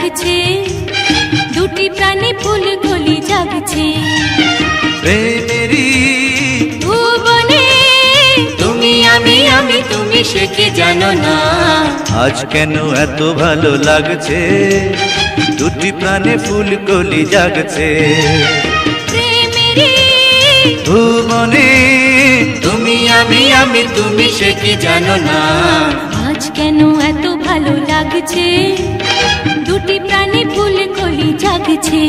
লাগছে, দুটি প্রাণে ফুল কলি জাগছে। প্রেমেরই ভুবনে তুমি আমি আমি তুমি, সে কি জানো না? আজ কেন এত ভালো লাগছে, দুটি প্রাণে ফুল কলি জাগছে। প্রেমেরই ভুবনে তুমি আমি তুমি, সে কি জানো না? আজ কেন এত ভালো লাগছে, দুটি প্রাণে ফুল কলি জাগছে।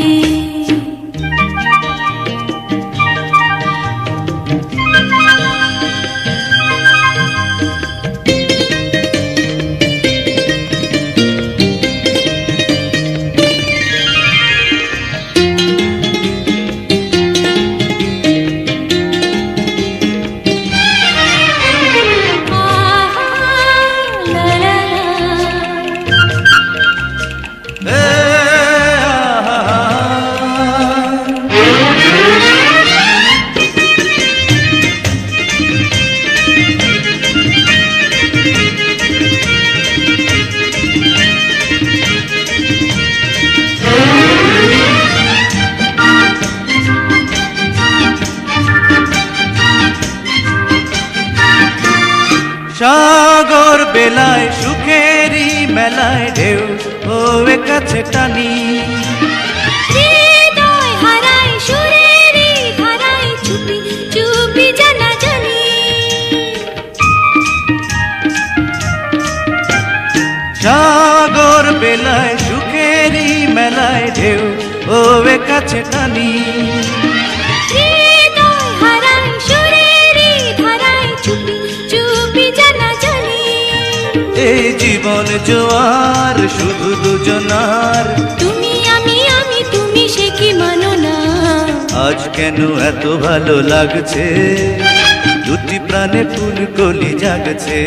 সাগর বেলায় সুখেরই মেলায় ঢেউ ওয়ে কাছে টানি। হৃদয় হারায় সুরেরই ধারায় চুপি চুপি জানা জানি। সাগর বেলায় সুখেরই মেলায় ঢেউ ওয়ে কাছে টানি। হৃদয় হারায় সুরেরই ধারায় চুপি চুপি জানা জানি। এই জীবন জোয়ার শুধু দুজনার, তুমি আমি তুমি, সে কি মানো না? আজ কেন এত ভালো লাগছে, দুটি প্রাণে ফুল কলি জাগছে।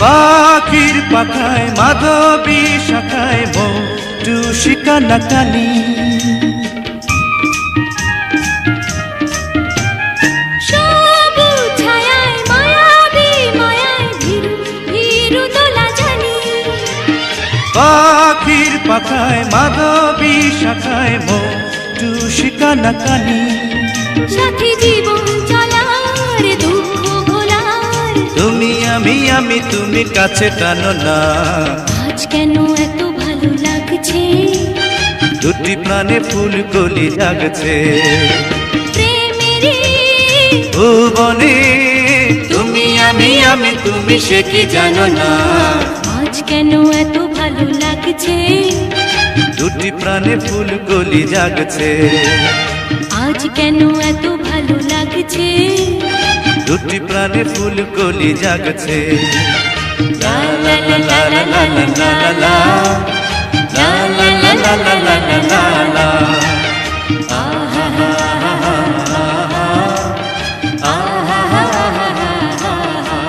পাখির পাখায় মাধবী শাখায় মধু শিকানা কানি। সবুজ ছায়ায় মায়াবী মায়ায় ভীরু ভীরু দোলা জানি। পাখির পাখায় মাধবী শাখায় মধু শিকানা কানি। সাথী জীবন চলার দুঃখ ভোলার, তুমি আমি তুমি কাছে টানো না। আজ কেন এত ভালো লাগছে, দুটি প্রাণে ফুল কলি জাগছে। প্রেমেরই ভুবনে তুমি আমি তুমি, সে কি জানো না? আজ কেন এত ভালো লাগছে, দুটি প্রাণে ফুল কলি জাগছে। আজ কেন এত ভালো লাগছে, দুটি প্রাণে ফুল কলি জাগছে। লা লা লা লা লা লা লা লা লা লা লা লা লা লা লা লা। আহা হা হা হা হা, আহা হা হা হা হা।